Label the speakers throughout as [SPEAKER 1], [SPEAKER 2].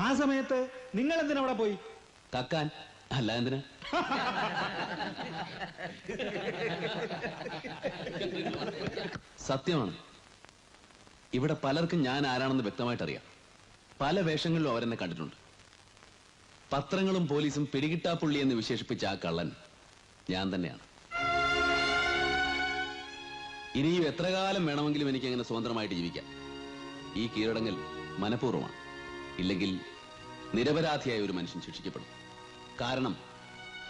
[SPEAKER 1] ആ സമയത്ത് നിങ്ങൾ എന്തിനാ അവിടെ പോയി?
[SPEAKER 2] കക്കാൻ. അല്ല എന്തിനാ? സത്യമാണ്, ഇവിടെ പലർക്കും ഞാൻ ആരാണെന്ന് വ്യക്തമായിട്ട് അറിയാം. പല വേഷങ്ങളിലും അവരെന്നെ കണ്ടിട്ടുണ്ട്. പത്രങ്ങളും പോലീസും പിടികിട്ടാപ്പുള്ളി എന്ന് വിശേഷിപ്പിച്ച ആ കള്ളൻ ഞാൻ തന്നെയാണ്. ഇനിയും എത്ര കാലം വേണമെങ്കിലും എനിക്ക് അങ്ങനെ സ്വതന്ത്രമായിട്ട് ജീവിക്കാം. ഈ കീഴടങ്ങൽ മനഃപൂർവ്വമാണ്. ഇല്ലെങ്കിൽ നിരപരാധിയായ ഒരു മനുഷ്യൻ ശിക്ഷിക്കപ്പെടും. കാരണം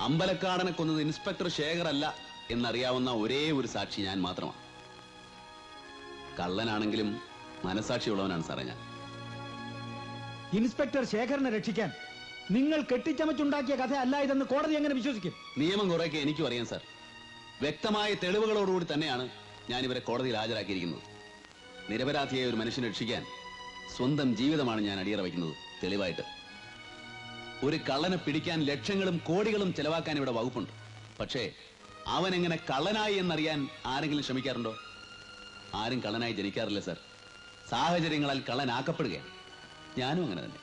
[SPEAKER 2] അമ്പലക്കാടനെ കൊന്നത് ഇൻസ്പെക്ടർ ശേഖർ അല്ല എന്നറിയാവുന്ന ഒരേ ഒരു സാക്ഷി ഞാൻ മാത്രമാണ്. കള്ളനാണെങ്കിലും മനസാക്ഷിയുള്ളവനാണ് സാറേ ഞാൻ.
[SPEAKER 1] ഇൻസ്പെക്ടർ ശേഖരനെ രക്ഷിക്കാൻ നിങ്ങൾ കെട്ടിച്ചമച്ചുണ്ടാക്കിയ കഥ അല്ല ഇതെന്ന് കോടതി എങ്ങനെ വിശ്വസിക്കും?
[SPEAKER 2] നിയമം കുറേയൊക്കെ എനിക്കും അറിയാം സാർ. വ്യക്തമായ തെളിവുകളോടുകൂടി തന്നെയാണ് ഞാൻ ഇവരെ കോടതിയിൽ ഹാജരാക്കിയിരിക്കുന്നത്. നിരപരാധിയായ ഒരു മനുഷ്യനെ രക്ഷിക്കാൻ സ്വന്തം ജീവിതമാണ് ഞാൻ അടിയറ വയ്ക്കുന്നത്. തെളിവായിട്ട് ഒരു കള്ളനെ പിടിക്കാൻ ലക്ഷങ്ങളും കോടികളും ചെലവാക്കാൻ ഇവിടെ വകുപ്പുണ്ട്. പക്ഷേ അവൻ എങ്ങനെ കള്ളനായി എന്നറിയാൻ ആരെങ്കിലും ശ്രമിക്കാറുണ്ടോ? ആരും കള്ളനായി ജനിക്കാറില്ല സാർ. സാഹചര്യങ്ങളാൽ കള്ളനാക്കപ്പെടുകയാണ്. ഞാനും അങ്ങനെ തന്നെ.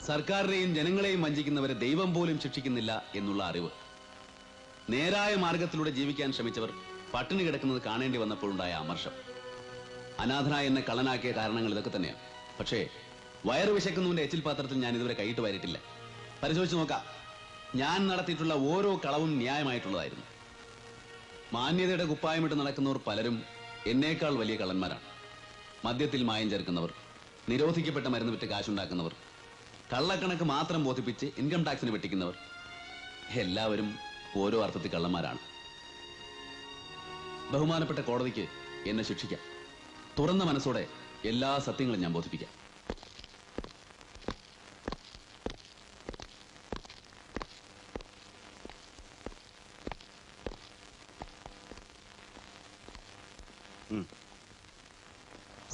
[SPEAKER 2] സർക്കാരിനെയും ജനങ്ങളെയും വഞ്ചിക്കുന്നവരെ ദൈവം പോലും ശിക്ഷിക്കുന്നില്ല എന്നുള്ള അറിവ്. നേരായ മാർഗത്തിലൂടെ ജീവിക്കാൻ ശ്രമിച്ചവർ പട്ടിണി കിടക്കുന്നത് കാണേണ്ടി വന്നപ്പോഴുണ്ടായ അമർഷം. അനാഥനായ എന്നെ കള്ളനാക്കിയ കാരണങ്ങൾ ഇതൊക്കെ തന്നെയാണ്. പക്ഷേ വയറ് വിശക്കുന്നവന്റെ എച്ചിൽ പാത്രത്തിൽ ഞാൻ ഇതുവരെ കൈയിട്ട് വരിട്ടില്ല. പരിശോധിച്ച് നോക്കാം. ഞാൻ നടത്തിയിട്ടുള്ള ഓരോ കളവും ന്യായമായിട്ടുള്ളതായിരുന്നു. മാന്യതയുടെ കുപ്പായമിട്ട് നടക്കുന്നവർ പലരും എന്നേക്കാൾ വലിയ കള്ളന്മാരാണ്. മദ്യത്തിൽ മായം ചേർക്കുന്നവർ, നിരോധിക്കപ്പെട്ട മരുന്ന് വിറ്റ് കാശുണ്ടാക്കുന്നവർ, കള്ളക്കണക്ക് മാത്രം ബോധിപ്പിച്ച് ഇൻകം ടാക്സിന് വെട്ടിക്കുന്നവർ, എല്ലാവരും ഓരോ അർത്ഥത്തിൽ കള്ളന്മാരാണ്. ബഹുമാനപ്പെട്ട കോടതിക്ക് എന്നെ ശിക്ഷിക്കാം. തുറന്ന മനസ്സോടെ എല്ലാ സത്യങ്ങളും ഞാൻ ബോധിപ്പിക്കാം.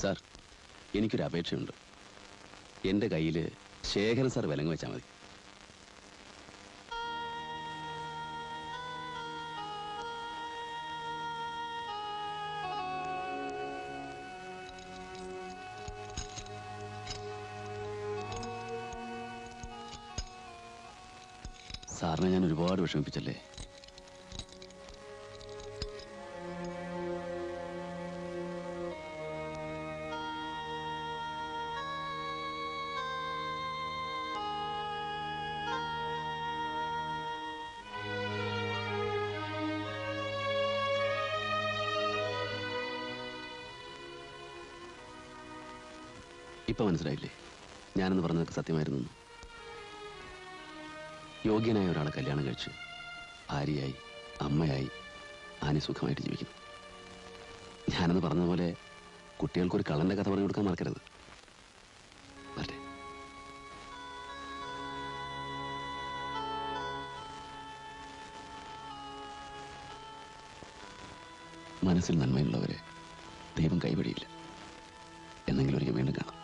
[SPEAKER 2] സാർ, എനിക്കൊരു അപേക്ഷയുണ്ട്. എന്റെ കയ്യിൽ ശേഖരൻ സാർ വിലങ്ങ് വെച്ചാൽ മതി. സാറിനെ ഞാൻ ഒരുപാട് വിഷമിപ്പിച്ചല്ലേ? ഇപ്പൊ മനസ്സിലായില്ലേ ഞാനെന്ന് പറഞ്ഞതൊക്കെ സത്യമായിരുന്നു? യോഗ്യനായ ഒരാളെ കല്യാണം കഴിച്ച് ഭാര്യയായി അമ്മയായി ആനി സുഖമായിട്ട് ജീവിക്കുന്നു. ഞാനെന്ന് പറഞ്ഞതുപോലെ കുട്ടികൾക്കൊരു കള്ളന്റെ കഥ പറഞ്ഞു കൊടുക്കാൻ മറക്കരുത്. വരട്ടെ. മനസ്സിൽ നന്മയുള്ളവരെ ദൈവം കൈവടിയില്ല. എന്നെങ്കിലും ഒരിക്കൽ വീണ്ടും കാണാം.